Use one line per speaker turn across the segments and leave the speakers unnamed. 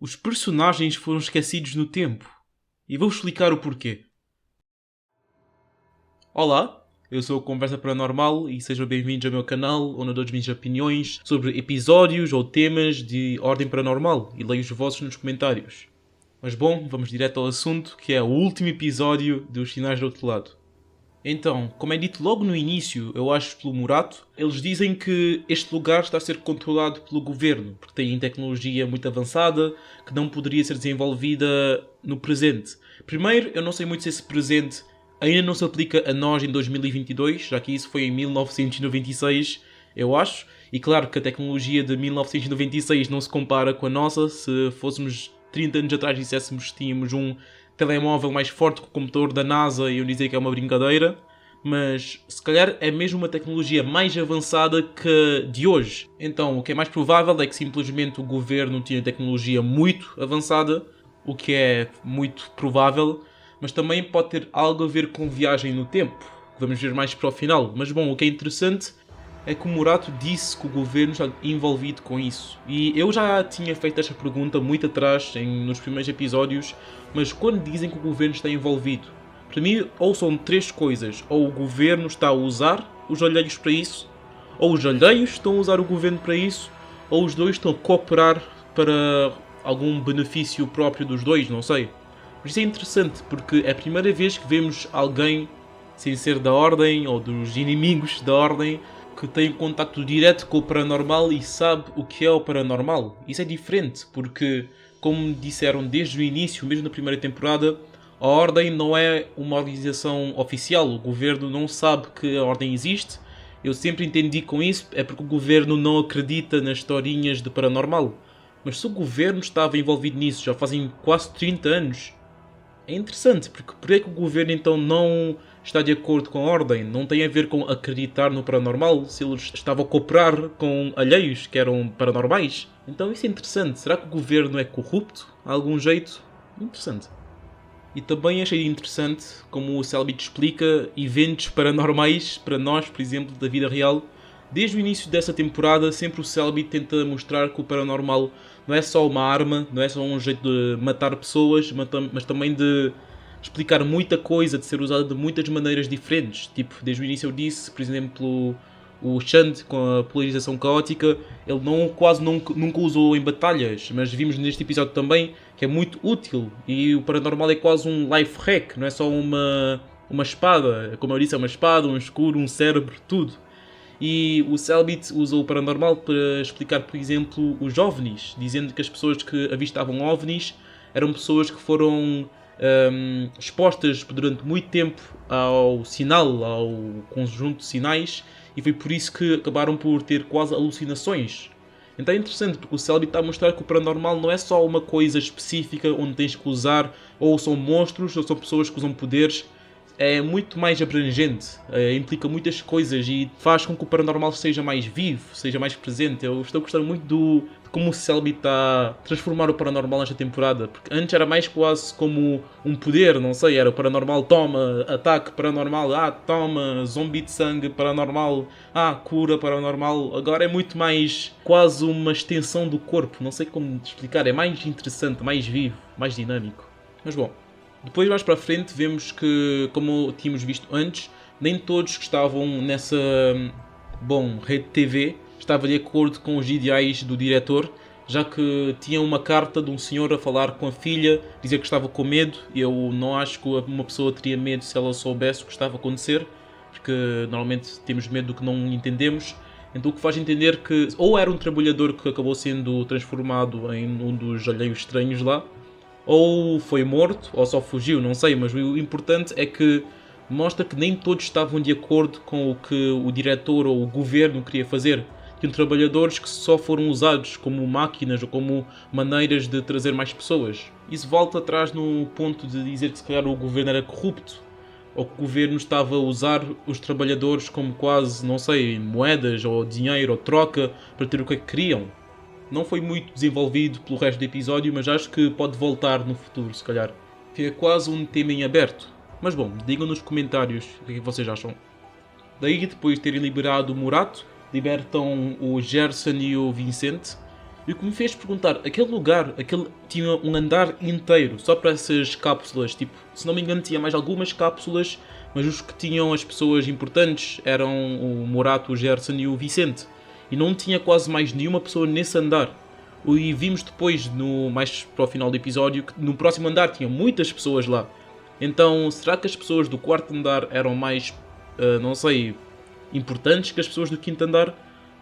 Os personagens foram esquecidos no tempo. E vou explicar o porquê. Olá, eu sou o Conversa Paranormal e sejam bem-vindos ao meu canal, onde eu dou as minhas opiniões sobre episódios ou temas de ordem paranormal e leio os vossos nos comentários. Mas bom, vamos direto ao assunto, que é o último episódio dos Sinais do Outro Lado. Então, como é dito logo no início, eu acho pelo Murato, eles dizem que este lugar está a ser controlado pelo governo, porque tem tecnologia muito avançada que não poderia ser desenvolvida no presente. Primeiro, eu não sei muito se esse presente ainda não se aplica a nós em 2022, já que isso foi em 1996, eu acho. E claro que a tecnologia de 1996 não se compara com a nossa. Se fôssemos 30 anos atrás e disséssemos que tínhamos um telemóvel mais forte que o computador da NASA, e eu dizer que é uma brincadeira, mas se calhar é mesmo uma tecnologia mais avançada que de hoje. Então o que é mais provável é que simplesmente o governo tinha tecnologia muito avançada, o que é muito provável, mas também pode ter algo a ver com viagem no tempo, que vamos ver mais para o final. Mas bom, o que é interessante é que o Murato disse que o governo está envolvido com isso. E eu já tinha feito esta pergunta muito atrás, nos primeiros episódios, mas quando dizem que o governo está envolvido, para mim ou são três coisas: ou o governo está a usar os alheios para isso, ou os alheios estão a usar o governo para isso, ou os dois estão a cooperar para algum benefício próprio dos dois, não sei. Mas isso é interessante, porque é a primeira vez que vemos alguém, sem ser da Ordem ou dos inimigos da Ordem, que tem contacto direto com o paranormal e sabe o que é o paranormal. Isso é diferente, porque, como disseram desde o início, mesmo na primeira temporada, a Ordem não é uma organização oficial. O governo não sabe que a Ordem existe. Eu sempre entendi com isso, é porque o governo não acredita nas historinhas de paranormal. Mas se o governo estava envolvido nisso já fazem quase 30 anos, é interessante, porque por que o governo então não está de acordo com a Ordem? Não tem a ver com acreditar no paranormal, se eles estavam a cooperar com alheios que eram paranormais. Então isso é interessante. Será que o governo é corrupto? A algum jeito? Interessante. E também achei interessante, como o Selbit explica, eventos paranormais para nós, por exemplo, da vida real. Desde o início dessa temporada, sempre o Selbit tenta mostrar que o paranormal não é só uma arma, não é só um jeito de matar pessoas, mas também de explicar muita coisa, de ser usada de muitas maneiras diferentes. Tipo, desde o início eu disse, por exemplo, o Shand com a polarização caótica, ele quase nunca usou em batalhas, mas vimos neste episódio também que é muito útil, e o paranormal é quase um life hack, não é só uma espada. Como eu disse, é uma espada, um escudo, um cérebro, tudo. E o Selbit usou o paranormal para explicar, por exemplo, os OVNIs, dizendo que as pessoas que avistavam OVNIs eram pessoas que foram expostas durante muito tempo ao sinal, ao conjunto de sinais, e foi por isso que acabaram por ter quase alucinações. Então é interessante, porque o Selbit está a mostrar que o paranormal não é só uma coisa específica onde tens que usar, ou são monstros, ou são pessoas que usam poderes. É muito mais abrangente, implica muitas coisas e faz com que o paranormal seja mais vivo, seja mais presente. Eu estou a gostar muito de como o Selbit está a transformar o paranormal nesta temporada, porque antes era mais quase como um poder, não sei, era o paranormal, toma, ataque paranormal, toma, zombi de sangue paranormal, cura paranormal. Agora é muito mais quase uma extensão do corpo, não sei como explicar, é mais interessante, mais vivo, mais dinâmico. Mas bom, depois mais para a frente vemos que, como tínhamos visto antes, nem todos que estavam nessa rede TV estavam de acordo com os ideais do diretor, já que tinha uma carta de um senhor a falar com a filha, dizer que estava com medo. E eu não acho que uma pessoa teria medo se ela soubesse o que estava a acontecer, porque normalmente temos medo do que não entendemos. Então o que faz entender que ou era um trabalhador que acabou sendo transformado em um dos alheios estranhos lá, ou foi morto, ou só fugiu, não sei, mas o importante é que mostra que nem todos estavam de acordo com o que o diretor ou o governo queria fazer. Tinham trabalhadores que só foram usados como máquinas ou como maneiras de trazer mais pessoas. Isso volta atrás no ponto de dizer que se calhar o governo era corrupto, ou que o governo estava a usar os trabalhadores como quase, não sei, moedas ou dinheiro ou troca para ter o que queriam. Não foi muito desenvolvido pelo resto do episódio, mas acho que pode voltar no futuro, se calhar. Fica quase um tema em aberto. Mas bom, digam nos comentários o que vocês acham. Daí, depois de terem liberado o Murato, libertam o Gerson e o Vincent. E o que me fez perguntar, aquele lugar, tinha um andar inteiro só para essas cápsulas. Tipo, se não me engano tinha mais algumas cápsulas, mas os que tinham as pessoas importantes eram o Morato, o Gerson e o Vicente. E não tinha quase mais nenhuma pessoa nesse andar. E vimos depois, mais para o final do episódio, que no próximo andar tinha muitas pessoas lá. Então, será que as pessoas do quarto andar eram mais, não sei, importantes que as pessoas do quinto andar?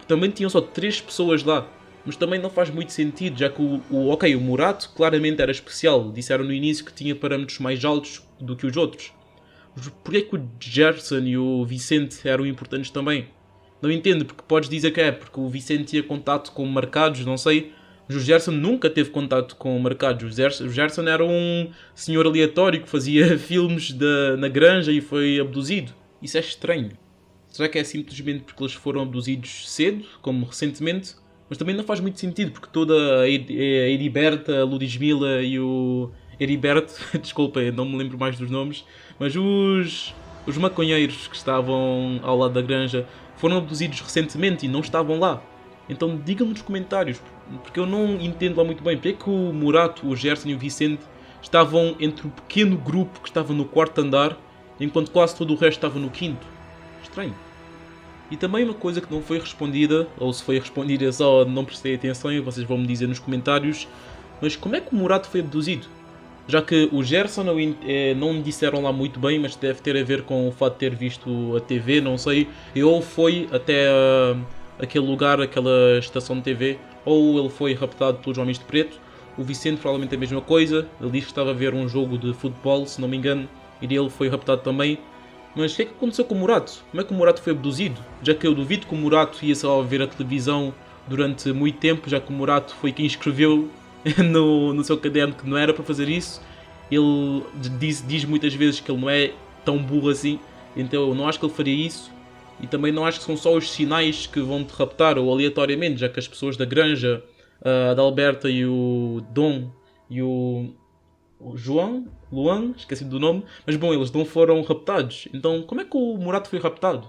Também tinham só 3 pessoas lá. Mas também não faz muito sentido, já que o Morato claramente era especial. Disseram no início que tinha parâmetros mais altos do que os outros. Porquê que o Gerson e o Vicente eram importantes também? Não entendo, porque podes dizer que é porque o Vicente tinha contato com mercados, não sei. Mas o Gerson nunca teve contato com mercados. O Gerson era um senhor aleatório que fazia filmes na granja e foi abduzido. Isso é estranho. Será que é simplesmente porque eles foram abduzidos cedo, como recentemente? Mas também não faz muito sentido, porque toda a Heriberta, a Ludmilla e o Heriberto, desculpa, não me lembro mais dos nomes, mas os maconheiros que estavam ao lado da granja foram abduzidos recentemente e não estavam lá. Então digam-me nos comentários, porque eu não entendo lá muito bem, porque é que o Morato, o Gerson e o Vicente estavam entre o pequeno grupo que estava no quarto andar, enquanto quase todo o resto estava no quinto. Estranho. E também uma coisa que não foi respondida, ou se foi respondida eu só não prestei atenção e vocês vão me dizer nos comentários, mas como é que o Morato foi abduzido? Já que o Gerson não me disseram lá muito bem, mas deve ter a ver com o fato de ter visto a TV, não sei, ou foi até aquele lugar, aquela estação de TV, ou ele foi raptado pelos homens de preto. O Vicente provavelmente a mesma coisa, ele disse que estava a ver um jogo de futebol, se não me engano, e ele foi raptado também. Mas o que é que aconteceu com o Morato? Como é que o Morato foi abduzido? Já que eu duvido que o Morato ia só ver a televisão durante muito tempo, já que o Morato foi quem escreveu no seu caderno que não era para fazer isso. Ele diz muitas vezes que ele não é tão burro assim, então eu não acho que ele faria isso. E também não acho que são só os sinais que vão te raptar, ou aleatoriamente, já que as pessoas da granja, a da Alberta e o Dom e o Luan, esqueci do nome, mas bom, eles não foram raptados. Então, como é que o Morato foi raptado?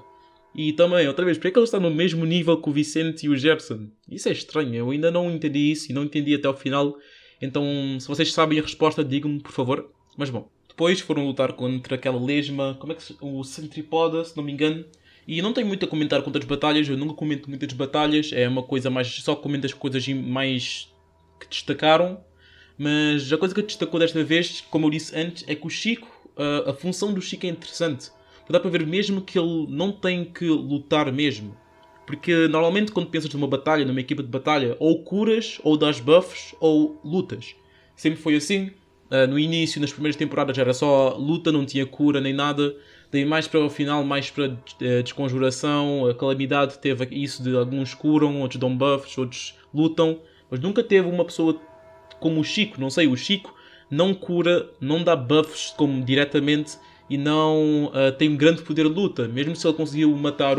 E também, outra vez, porque é que ele está no mesmo nível que o Vicente e o Gerson? Isso é estranho, eu ainda não entendi isso e não entendi até ao final. Então, se vocês sabem a resposta, digam-me, por favor. Mas bom, depois foram lutar contra aquela lesma, o Centripoda, se não me engano. E não tenho muito a comentar contra as batalhas, eu nunca comento muitas batalhas, é uma coisa mais, só comento as coisas mais que destacaram. Mas a coisa que destacou desta vez, como eu disse antes, é que o Chico, a função do Chico é interessante. Dá para ver mesmo que ele não tem que lutar mesmo. Porque normalmente quando pensas numa batalha, numa equipa de batalha, ou curas, ou dás buffs, ou lutas. Sempre foi assim. No início, nas primeiras temporadas, era só luta, não tinha cura nem nada. Daí mais para o final, mais para desconjuração, a calamidade teve isso de alguns curam, outros dão buffs, outros lutam. Mas nunca teve uma pessoa como o Chico, não sei, o Chico não cura, não dá buffs como diretamente e não tem um grande poder de luta. Mesmo se ele conseguiu matar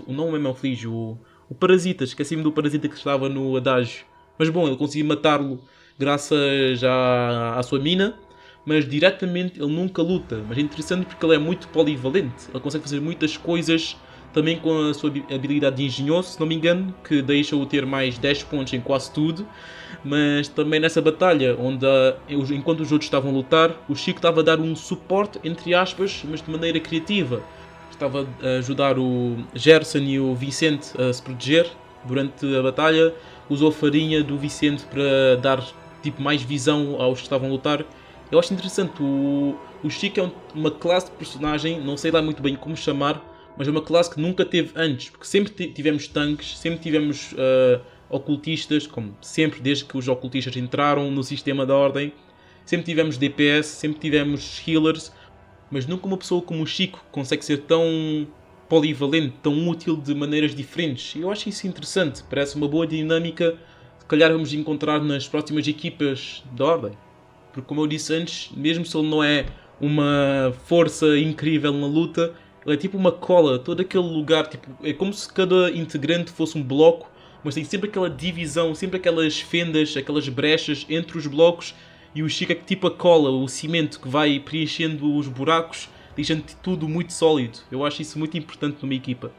não o Memoflígio, o Parasita, esqueci-me do Parasita que estava no adágio. Mas bom, ele conseguiu matá-lo graças à sua mina, mas diretamente ele nunca luta. Mas é interessante porque ele é muito polivalente, ele consegue fazer muitas coisas também com a sua habilidade de engenhoso, se não me engano, que deixa-o ter mais 10 pontos em quase tudo. Mas também nessa batalha, onde enquanto os outros estavam a lutar, o Chico estava a dar um suporte, entre aspas, mas de maneira criativa. Estava a ajudar o Gerson e o Vicente a se proteger durante a batalha. Usou a farinha do Vicente para dar tipo, mais visão aos que estavam a lutar. Eu acho interessante, o Chico é uma classe de personagem, não sei lá muito bem como chamar, mas é uma classe que nunca teve antes, porque sempre tivemos tanques, sempre tivemos ocultistas, como sempre desde que os ocultistas entraram no sistema da ordem, sempre tivemos DPS, sempre tivemos healers, mas nunca uma pessoa como o Chico consegue ser tão polivalente, tão útil de maneiras diferentes. Eu acho isso interessante, parece uma boa dinâmica, se calhar vamos encontrar nas próximas equipas da ordem. Porque como eu disse antes, mesmo se ele não é uma força incrível na luta, ele é tipo uma cola, todo aquele lugar, tipo, é como se cada integrante fosse um bloco, mas tem sempre aquela divisão, sempre aquelas fendas, aquelas brechas entre os blocos, e o Chico é tipo a cola, o cimento que vai preenchendo os buracos, deixando tudo muito sólido. Eu acho isso muito importante numa equipa.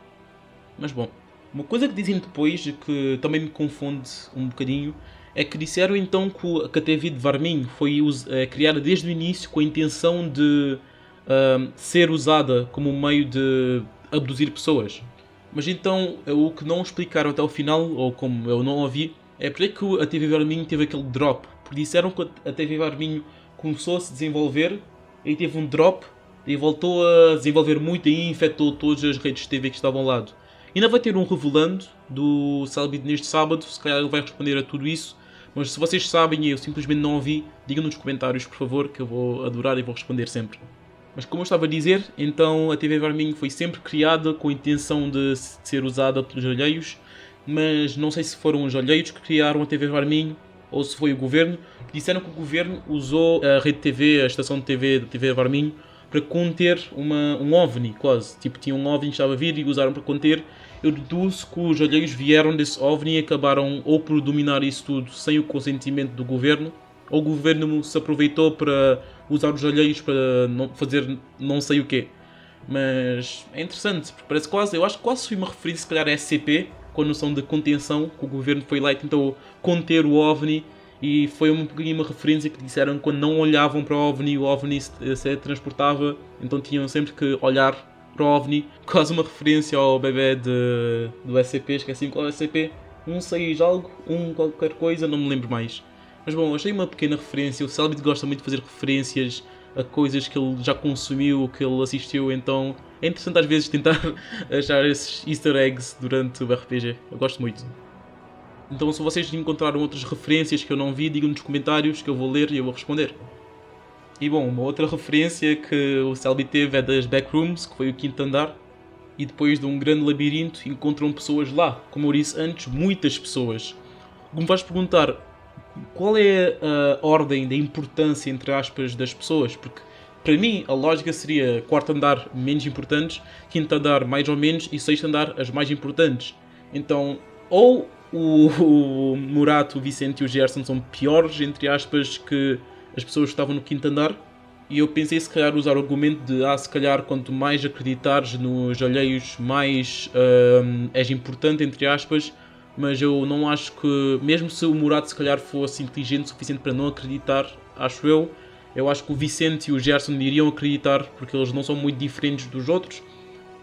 Mas bom, Uma coisa que dizem depois, e que também me confunde um bocadinho, é que disseram então que a TV de Varminho foi criada desde o início com a intenção de ser usada como um meio de abduzir pessoas. Mas então o que não explicaram até o final, ou como eu não ouvi, é porque que a TV Varminho teve aquele drop. Porque disseram que a TV Varminho começou a se desenvolver e teve um drop e voltou a desenvolver muito e infectou todas as redes de TV que estavam ao lado. Ainda vai ter um revelando do Celebrity neste sábado, se calhar ele vai responder a tudo isso. Mas se vocês sabem e eu simplesmente não ouvi, digam nos comentários por favor, que eu vou adorar e vou responder sempre. Mas como eu estava a dizer, então a TV Varminho foi sempre criada com a intenção de ser usada pelos alheios, mas não sei se foram os alheios que criaram a TV Varminho ou se foi o governo. Disseram que o governo usou a rede TV, a estação de TV da TV Varminho, para conter um OVNI, quase. Tipo, tinha um OVNI que estava a vir e usaram para conter. Eu deduzo que os alheios vieram desse OVNI e acabaram ou por dominar isso tudo sem o consentimento do governo, ou o governo se aproveitou para usar os alheios para fazer não sei o quê. Mas é interessante, porque parece quase, eu acho que quase foi uma referência se calhar a SCP, com a noção de contenção, que o governo foi lá e tentou conter o OVNI, e foi um pouquinho uma referência que disseram que quando não olhavam para o OVNI se transportava, então tinham sempre que olhar para o OVNI, quase uma referência ao bebê do SCP, esqueci qual é o SCP, 16 algo, qualquer coisa, não me lembro mais. Mas bom, achei uma pequena referência, o Celebrity gosta muito de fazer referências a coisas que ele já consumiu, que ele assistiu, então é interessante às vezes tentar achar esses easter eggs durante o RPG, eu gosto muito. Então se vocês encontraram outras referências que eu não vi, digam nos comentários que eu vou ler e eu vou responder. E bom, uma outra referência que o Selby teve é das Backrooms, que foi o quinto andar, e depois de um grande labirinto encontram pessoas lá, como eu disse antes, muitas pessoas. Me vais perguntar, qual é a ordem da importância, entre aspas, das pessoas? Porque para mim a lógica seria quarto andar menos importantes, quinto andar mais ou menos e sexto andar as mais importantes. Então, ou o Murato, o Vicente e o Gerson são piores, entre aspas, que as pessoas que estavam no quinto andar. E eu pensei se calhar usar o argumento de se calhar quanto mais acreditares nos alheios, mais és importante, entre aspas. Mas eu não acho que, mesmo se o Murato se calhar fosse inteligente o suficiente para não acreditar, acho eu acho que o Vicente e o Gerson iriam acreditar, porque eles não são muito diferentes dos outros.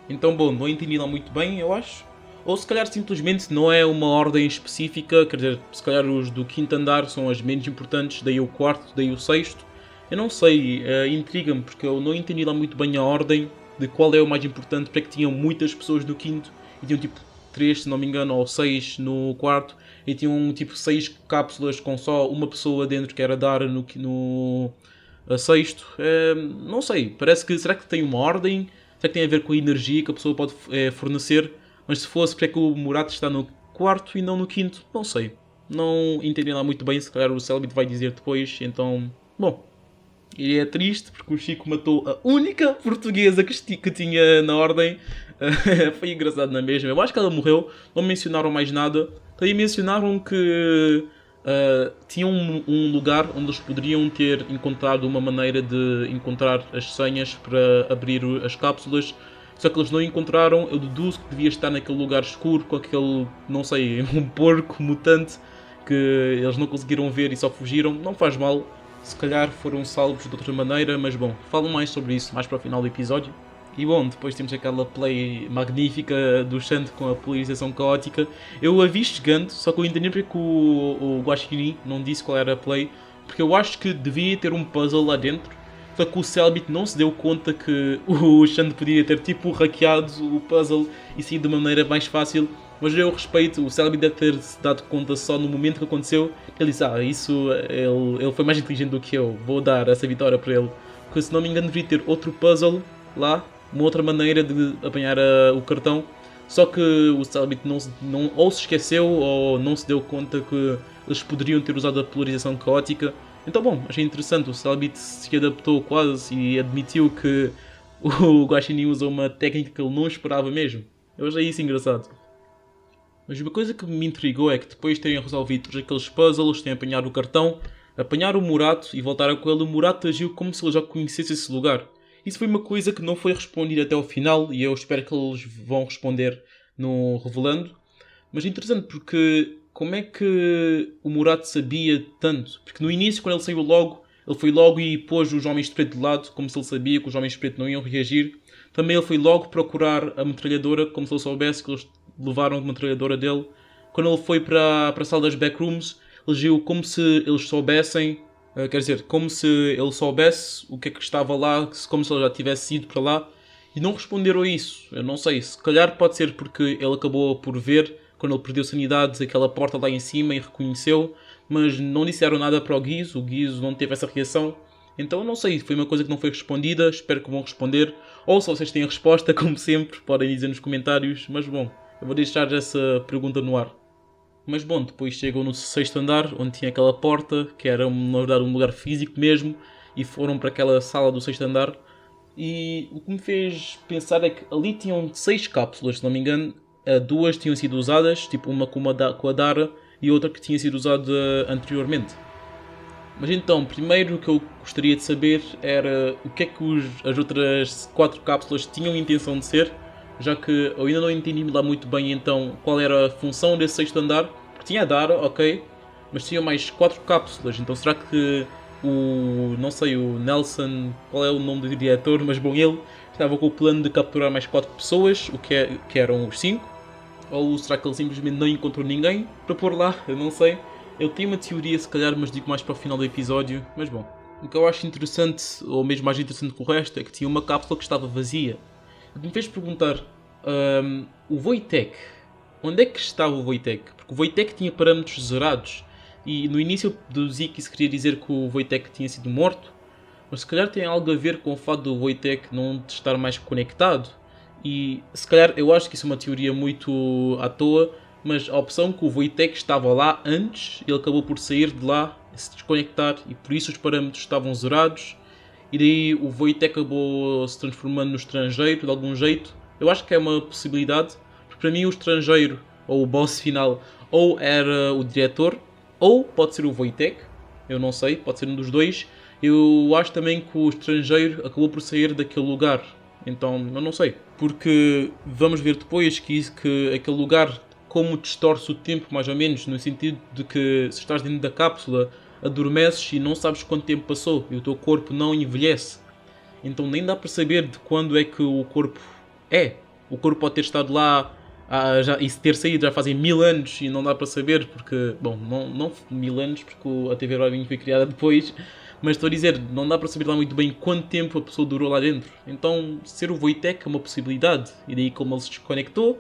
Então, bom, não entendi lá muito bem, eu acho. Ou se calhar simplesmente não é uma ordem específica, quer dizer, se calhar os do quinto andar são as menos importantes, daí o quarto, daí o sexto. Eu não sei, intriga-me, porque eu não entendi lá muito bem a ordem de qual é o mais importante, para que tinham muitas pessoas do quinto e tinham tipo 3, se não me engano, ou 6 no quarto, e tinham tipo 6 cápsulas com só uma pessoa dentro que era dar no sexto. Não sei, parece que, será que tem uma ordem? Será que tem a ver com a energia que a pessoa pode fornecer? Mas se fosse, porque é que o Murato está no quarto e não no quinto? Não sei. Não entendi lá muito bem, se calhar o Celebrity vai dizer depois, então... Bom, e é triste porque o Chico matou a única portuguesa que tinha na ordem. Foi engraçado na mesma. Eu acho que ela morreu, não mencionaram mais nada. Também mencionaram que tinham um lugar onde eles poderiam ter encontrado uma maneira de encontrar as senhas para abrir as cápsulas. Só que eles não encontraram. Eu deduzo que devia estar naquele lugar escuro com aquele, não sei, um porco mutante que eles não conseguiram ver e só fugiram. Não faz mal, se calhar foram salvos de outra maneira, mas bom, falo mais sobre isso mais para o final do episódio. E bom, depois temos aquela play magnífica do Xande com a polarização caótica. Eu a vi chegando, só que eu entendi porque o Guaxinim não disse qual era a play, porque eu acho que devia ter um puzzle lá dentro. Só que o Celebrity não se deu conta que o Xande podia ter tipo hackeado o puzzle e sair de uma maneira mais fácil. Mas eu respeito, o Celebrity deve ter se dado conta só no momento que aconteceu. Ele disse, ele foi mais inteligente do que eu, vou dar essa vitória para ele. Porque se não me engano deveria ter outro puzzle lá, uma outra maneira de apanhar o cartão. Só que o Celebrity não ou se esqueceu ou não se deu conta que eles poderiam ter usado a polarização caótica. Então bom, achei interessante, o Celebrity se adaptou quase e admitiu que o Guaxinim usou uma técnica que ele não esperava mesmo. Eu achei isso engraçado. Mas uma coisa que me intrigou é que depois de terem resolvido todos aqueles puzzles, terem apanhado o cartão, apanharam o Murato e voltaram com ele, o Murato agiu como se ele já conhecesse esse lugar. Isso foi uma coisa que não foi respondida até ao final e eu espero que eles vão responder não revelando. Mas interessante porque como é que o Murat sabia tanto? Porque no início, quando ele saiu logo, ele foi logo e pôs os homens de preto de lado, como se ele sabia que os homens de preto não iam reagir. Também ele foi logo procurar a metralhadora, como se ele soubesse que eles levaram a metralhadora dele. Quando ele foi para a sala das backrooms, ele agiu como se eles soubessem, quer dizer, como se ele soubesse o que é que estava lá, como se ele já tivesse ido para lá. E não responderam a isso. Eu não sei, se calhar pode ser porque ele acabou por ver, quando ele perdeu sanidades, aquela porta lá em cima e reconheceu, mas não disseram nada para o Guizo não teve essa reação. Então eu não sei, foi uma coisa que não foi respondida, espero que vão responder. Ou se vocês têm a resposta, como sempre, podem dizer nos comentários, mas bom, eu vou deixar essa pergunta no ar. Mas bom, depois chegam no sexto andar, onde tinha aquela porta, que era na verdade um lugar físico mesmo, e foram para aquela sala do sexto andar. E o que me fez pensar é que ali tinham 6 cápsulas, se não me engano. Duas tinham sido usadas, tipo uma com a Dara e outra que tinha sido usada anteriormente. Mas então, primeiro o que eu gostaria de saber era o que é que as outras 4 cápsulas tinham a intenção de ser, já que eu ainda não entendi lá muito bem então qual era a função desse sexto andar, porque tinha a Dara, ok, mas tinha mais 4 cápsulas, então será que não sei, o Nelson, qual é o nome do diretor, mas bom, ele estava com o plano de capturar mais 4 pessoas, que eram os 5, ou será que ele simplesmente não encontrou ninguém para pôr lá, eu não sei. Eu tenho uma teoria, se calhar, mas digo mais para o final do episódio. Mas bom, o que eu acho interessante, ou mesmo mais interessante que o resto, é que tinha uma cápsula que estava vazia. O que me fez perguntar, o Wojtek, onde é que estava o Wojtek? Porque o Wojtek tinha parâmetros zerados. E no início eu deduzi que isso queria dizer que o Wojtek tinha sido morto. Mas se calhar tem algo a ver com o fato do Wojtek não estar mais conectado. E se calhar eu acho que isso é uma teoria muito à toa, mas a opção que o Wojtek estava lá antes, ele acabou por sair de lá, se desconectar, e por isso os parâmetros estavam zerados, e daí o Wojtek acabou se transformando no estrangeiro de algum jeito. Eu acho que é uma possibilidade, porque para mim o estrangeiro, ou o boss final, ou era o diretor, ou pode ser o Wojtek, eu não sei, pode ser um dos dois. Eu acho também que o estrangeiro acabou por sair daquele lugar, então eu não sei, porque vamos ver depois que aquele lugar como distorce o tempo, mais ou menos, no sentido de que se estás dentro da cápsula, adormeces e não sabes quanto tempo passou e o teu corpo não envelhece. Então nem dá para saber de quando é que o corpo é. O corpo pode ter estado lá e se ter saído já fazem 1000 anos e não dá para saber porque, bom, não 1000 anos porque a TV Robin foi criada depois, mas estou a dizer, não dá para saber lá muito bem quanto tempo a pessoa durou lá dentro. Então ser o Wojtek é uma possibilidade e daí como ele se desconectou,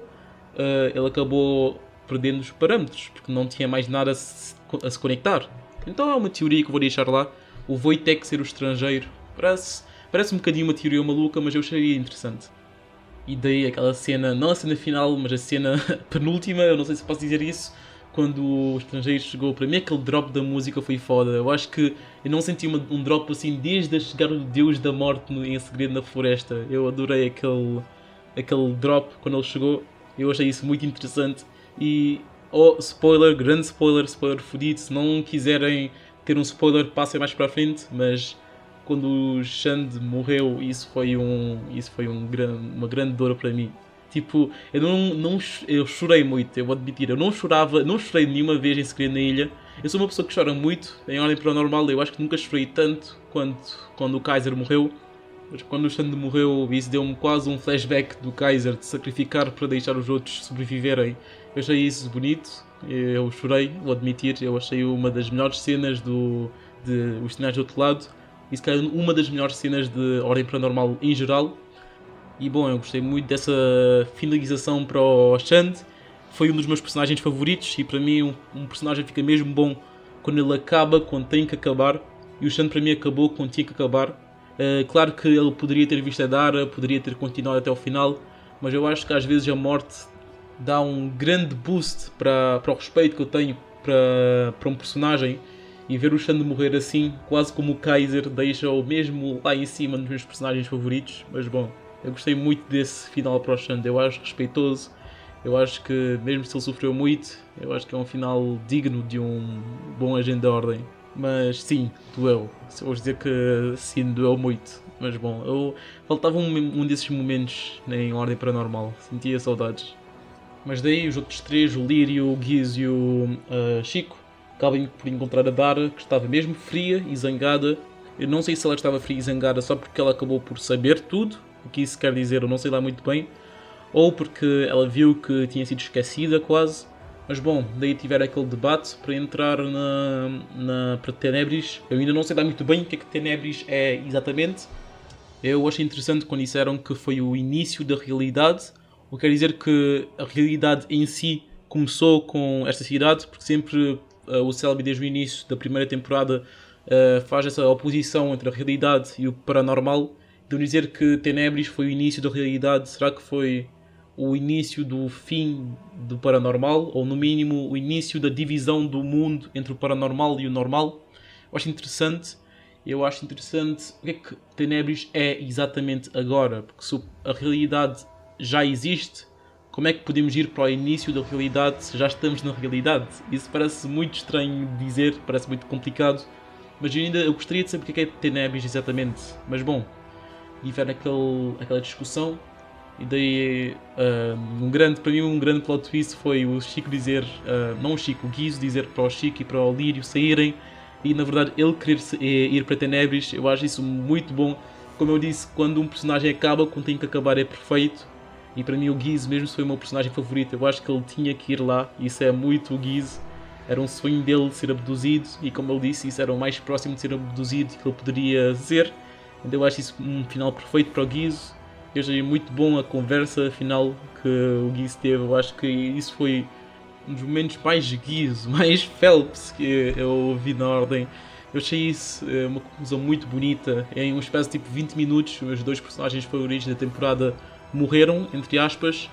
ele acabou perdendo os parâmetros, porque não tinha mais nada a se conectar. Então é uma teoria que eu vou deixar lá. O Wojtek ser o estrangeiro. Parece um bocadinho uma teoria maluca, mas eu acharia interessante. E daí aquela cena, não a cena final, mas a cena penúltima, eu não sei se posso dizer isso, quando o estrangeiro chegou. Para mim aquele drop da música foi foda. Eu acho que eu não senti um drop assim desde a chegar o Deus da Morte em Segredo na Floresta. Eu adorei aquele drop quando ele chegou. Eu achei isso muito interessante. E, spoiler, grande spoiler fodido. Se não quiserem ter um spoiler, passem mais para a frente. Mas quando o Xande morreu, isso foi uma grande dor para mim. Tipo, eu chorei muito, eu vou admitir. Eu não chorei nenhuma vez em Segredo na Ilha. Eu sou uma pessoa que chora muito em Ordem Paranormal. Eu acho que nunca chorei tanto quando o Kaiser morreu. Mas quando o Xande morreu, isso deu-me quase um flashback do Kaiser de sacrificar para deixar os outros sobreviverem. Eu achei isso bonito, eu chorei, vou admitir. Eu achei uma das melhores cenas de Os Sinais do Outro Lado. E se calhar uma das melhores cenas de Ordem Paranormal em geral. E bom, eu gostei muito dessa finalização para o Xande. Foi um dos meus personagens favoritos e para mim um personagem fica mesmo bom quando ele acaba, quando tem que acabar. E o Xande para mim acabou quando tinha que acabar. Claro que ele poderia ter visto a Dara, poderia ter continuado até ao final, mas eu acho que às vezes a morte dá um grande boost para o respeito que eu tenho para um personagem, e ver o Xande morrer assim, quase como o Kaiser, deixa-o mesmo lá em cima dos meus personagens favoritos. Mas bom, eu gostei muito desse final para o Xande, eu acho respeitoso, eu acho que mesmo se ele sofreu muito, eu acho que é um final digno de um bom agente da Ordem. Mas sim, doeu. Vou dizer que sim, doeu muito. Mas bom, faltava um desses momentos em Ordem Paranormal. Sentia saudades. Mas daí os outros três, o Lírio, o Guiz e o Chico, acabam por encontrar a Dara, que estava mesmo fria e zangada. Eu não sei se ela estava fria e zangada só porque ela acabou por saber tudo, o que isso quer dizer eu não sei lá muito bem, ou porque ela viu que tinha sido esquecida quase. Mas bom, daí tiveram aquele debate para entrar para Tenebris. Eu ainda não sei lá muito bem o que é que Tenebris é exatamente. Eu achei interessante quando disseram que foi o início da realidade, o que quer dizer que a realidade em si começou com esta cidade, porque sempre o Selby desde o início da primeira temporada faz essa oposição entre a realidade e o paranormal. Então dizer que Tenebris foi o início da realidade, será que foi o início do fim do paranormal, ou no mínimo o início da divisão do mundo entre o paranormal e o normal? Eu acho interessante o que é que Tenebris é exatamente agora, porque se a realidade já existe, como é que podemos ir para o início da realidade se já estamos na realidade? Isso parece muito estranho de dizer, parece muito complicado, mas eu gostaria de saber o que é Tenebris exatamente. Mas bom, tiveram aquela discussão. E daí, para mim, um grande plot twist foi o Chico dizer, não o Chico, o Guizo dizer para o Chico e para o Lírio saírem e na verdade ele querer ir para Tenebris. Eu acho isso muito bom. Como eu disse, quando um personagem acaba, quando tem que acabar é perfeito. E para mim o Guizo, mesmo se foi o meu personagem favorito, eu acho que ele tinha que ir lá. Isso é muito o Guizo. Era um sonho dele ser abduzido e como ele disse, isso era o mais próximo de ser abduzido que ele poderia ser. Então eu acho isso um final perfeito para o Guizo. Eu achei muito bom a conversa final que o Guiz teve. Eu acho que isso foi um dos momentos mais Guiz, mais Phelps que eu ouvi na ordem. Eu achei isso uma conclusão muito bonita. Em um espaço de tipo 20 minutos, os dois personagens favoritos da temporada morreram, entre aspas.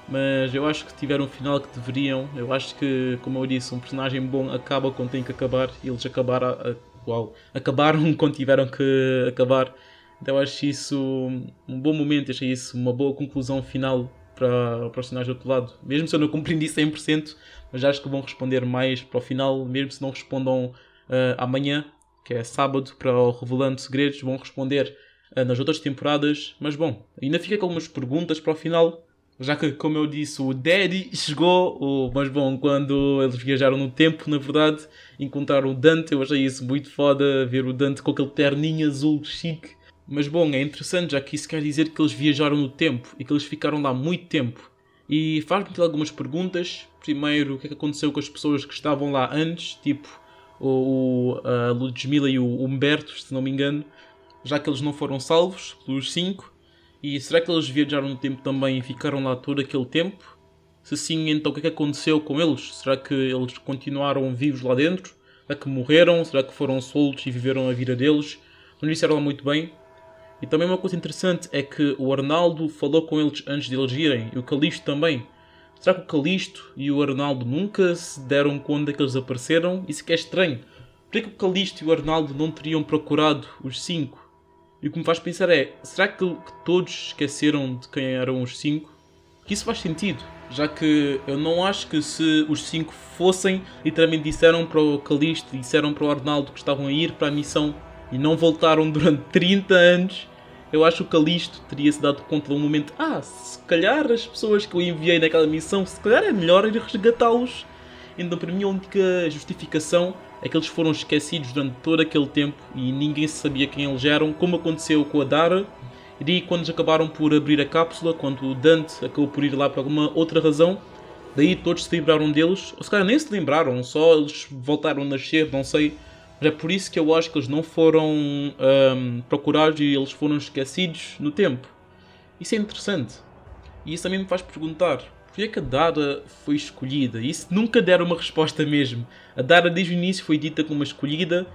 Mas eu acho que tiveram o final que deveriam. Eu acho que, como eu disse, um personagem bom acaba quando tem que acabar. E eles acabaram quando tiveram que acabar. Então eu acho isso um bom momento, achei isso uma boa conclusão final para os personagens do outro lado. Mesmo se eu não compreendi 100%, mas acho que vão responder mais para o final, mesmo se não respondam amanhã, que é sábado, para o Revelando Segredos, vão responder nas outras temporadas. Mas bom, ainda fica com algumas perguntas para o final, já que, como eu disse, o Daddy chegou, mas bom, quando eles viajaram no tempo, na verdade, encontraram o Dante. Eu achei isso muito foda, ver o Dante com aquele terninho azul chique. Mas bom, é interessante, já que isso quer dizer que eles viajaram no tempo e que eles ficaram lá muito tempo. E faz-me ter algumas perguntas. Primeiro, o que é que aconteceu com as pessoas que estavam lá antes, tipo a Ludmilla e o Humberto, se não me engano, já que eles não foram salvos pelos 5. E será que eles viajaram no tempo também e ficaram lá todo aquele tempo? Se sim, então o que é que aconteceu com eles? Será que eles continuaram vivos lá dentro? Será que morreram? Será que foram soltos e viveram a vida deles? Não disseram lá muito bem. E também uma coisa interessante é que o Arnaldo falou com eles antes de eles irem, e o Calisto também. Será que o Calisto e o Arnaldo nunca se deram conta que eles apareceram? Isso que é estranho. Por que o Calisto e o Arnaldo não teriam procurado os 5? E o que me faz pensar é, será que todos esqueceram de quem eram os 5? Que isso faz sentido, já que eu não acho que se os 5 fossem, literalmente disseram para o Calisto e disseram para o Arnaldo que estavam a ir para a missão e não voltaram durante 30 anos, eu acho que o Calisto teria-se dado conta de um momento, se calhar as pessoas que eu enviei naquela missão, se calhar é melhor ir resgatá-los. Então para mim a única justificação é que eles foram esquecidos durante todo aquele tempo e ninguém sabia quem eles eram, como aconteceu com a Dara. E daí quando eles acabaram por abrir a cápsula, quando o Dante acabou por ir lá por alguma outra razão, daí todos se lembraram deles, ou se calhar nem se lembraram, só eles voltaram a nascer, não sei. Mas é por isso que eu acho que eles não foram procurados e eles foram esquecidos no tempo. Isso é interessante. E isso também me faz perguntar, porquê é que a Dara foi escolhida? Isso nunca deram uma resposta mesmo. A Dara desde o início foi dita como uma escolhida,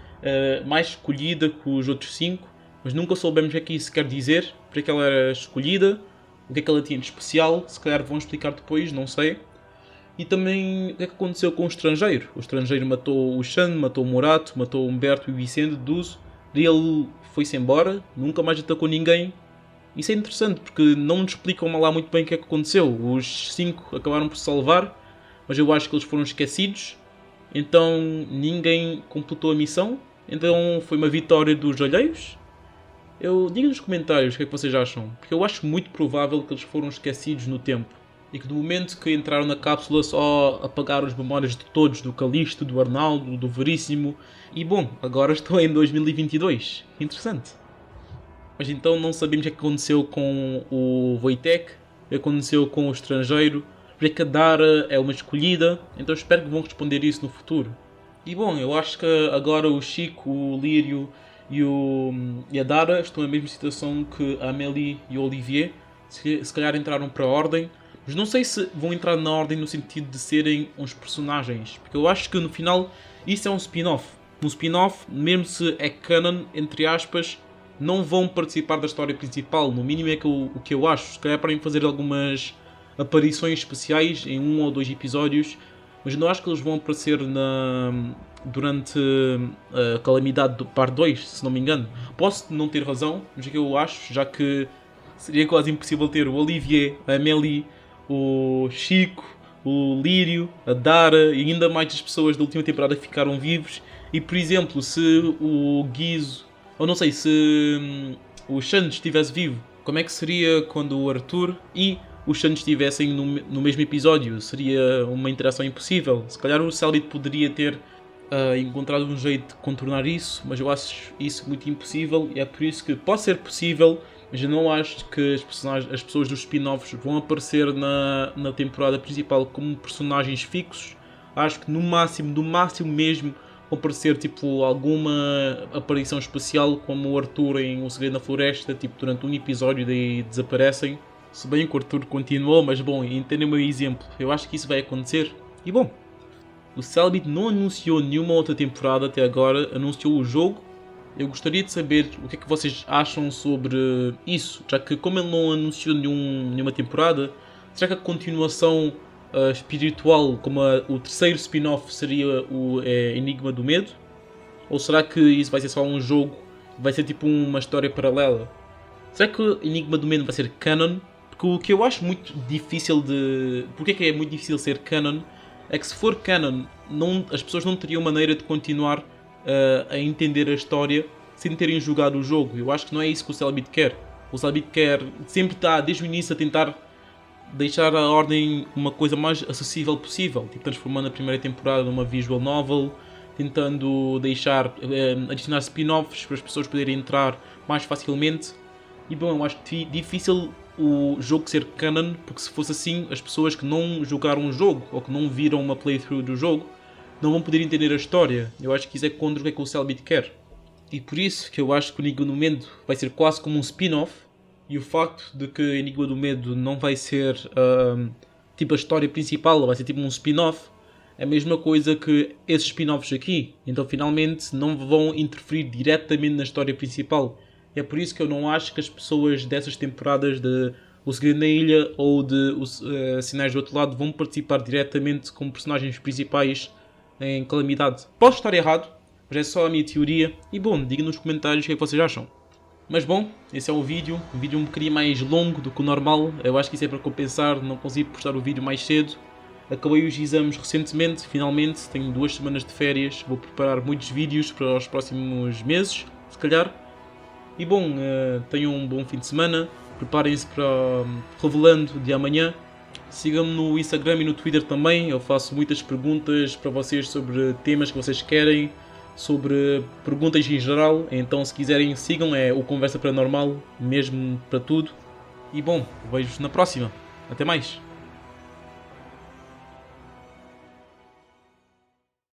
mais escolhida que os outros 5, mas nunca soubemos o que é que isso quer dizer, porque é que ela era escolhida, o que é que ela tinha de especial, se calhar vão explicar depois, não sei. E também o que é que aconteceu com o estrangeiro? O estrangeiro matou o Xan, matou o Morato, matou o Humberto e o Vicente Duzo. E ele foi-se embora, nunca mais atacou ninguém. Isso é interessante porque não nos explicam lá muito bem o que é que aconteceu. Os 5 acabaram por se salvar, mas eu acho que eles foram esquecidos. Então ninguém completou a missão. Então foi uma vitória dos alheios. Diga nos comentários o que é que vocês acham, porque eu acho muito provável que eles foram esquecidos no tempo. e que do momento que entraram na cápsula só apagaram as memórias de todos, do Calixto, do Arnaldo, do Veríssimo, e bom, agora estou em 2022. Interessante. Mas então não sabemos o que aconteceu com o Wojtek, o que aconteceu com o estrangeiro, porque que a Dara é uma escolhida, então espero que vão responder isso no futuro. E bom, eu acho que agora o Chico, o Lírio e a Dara estão na mesma situação que a Amélie e o Olivier, se calhar entraram para a Ordem, mas não sei se vão entrar na Ordem no sentido de serem uns personagens, porque eu acho que no final isso é um spin-off. Um spin-off, mesmo se é canon, entre aspas, não vão participar da história principal, no mínimo é o que eu acho. Se calhar podem fazer algumas aparições especiais em 1 ou 2 episódios, mas não acho que eles vão aparecer durante a calamidade do Par 2, se não me engano. Posso não ter razão, mas é que eu acho, já que seria quase impossível ter o Olivier, a Amélie, o Chico, o Lírio, a Dara e ainda mais as pessoas da última temporada que ficaram vivos. E por exemplo, se o Guizo, ou não sei, se o Xande estivesse vivo, como é que seria quando o Arthur e o Xande estivessem no mesmo episódio? Seria uma interação impossível. Se calhar o Célibate poderia ter encontrado um jeito de contornar isso, mas eu acho isso muito impossível e é por isso que pode ser possível, mas eu não acho que as pessoas dos spin-offs vão aparecer na temporada principal como personagens fixos. Acho que no máximo mesmo, vão aparecer tipo alguma aparição especial, como o Arthur em O Segredo na Floresta, tipo durante um episódio daí desaparecem. Se bem que o Arthur continuou, mas bom, entendem o meu exemplo. Eu acho que isso vai acontecer. E bom, o Célibate não anunciou nenhuma outra temporada até agora, anunciou o jogo. Eu gostaria de saber o que é que vocês acham sobre isso, já que como ele não anunciou nenhuma temporada, será que a continuação espiritual, como o terceiro spin-off, seria o Enigma do Medo? Ou será que isso vai ser só um jogo, vai ser tipo uma história paralela? Será que o Enigma do Medo vai ser canon? Porque o que eu acho muito difícil de... Porque é que é muito difícil ser canon? É que se for canon, as pessoas não teriam maneira de continuar a entender a história sem terem jogado o jogo. Eu acho que não é isso que o Célibate quer. O Célibate quer, sempre está desde o início a tentar deixar a Ordem uma coisa mais acessível possível, tipo transformando a primeira temporada numa visual novel, tentando adicionar spin-offs para as pessoas poderem entrar mais facilmente. E bom, eu acho difícil o jogo ser canon, porque se fosse assim, as pessoas que não jogaram o jogo ou que não viram uma playthrough do jogo não vão poder entender a história. Eu acho que isso é contra o que é que o Célibate quer. E por isso que eu acho que o Enigma do Medo vai ser quase como um spin-off, e o facto de que Enigma do Medo não vai ser tipo a história principal, vai ser tipo um spin-off, é a mesma coisa que esses spin-offs aqui. Então finalmente não vão interferir diretamente na história principal. E é por isso que eu não acho que as pessoas dessas temporadas de O Segredo na Ilha ou de Sinais do Outro Lado vão participar diretamente como personagens principais em Calamidade. Posso estar errado, mas é só a minha teoria. E bom, digam nos comentários o que é que vocês acham. Mas bom, esse é um vídeo um bocadinho mais longo do que o normal. Eu acho que isso é para compensar, não consigo postar o vídeo mais cedo. Acabei os exames recentemente, finalmente, tenho 2 semanas de férias, vou preparar muitos vídeos para os próximos meses, se calhar. E bom, tenham um bom fim de semana, preparem-se para Revelando de amanhã. Sigam-me no Instagram e no Twitter também, eu faço muitas perguntas para vocês sobre temas que vocês querem, sobre perguntas em geral, então se quiserem sigam, é o Conversa Paranormal, mesmo para tudo. E bom, vejo-vos na próxima, até mais!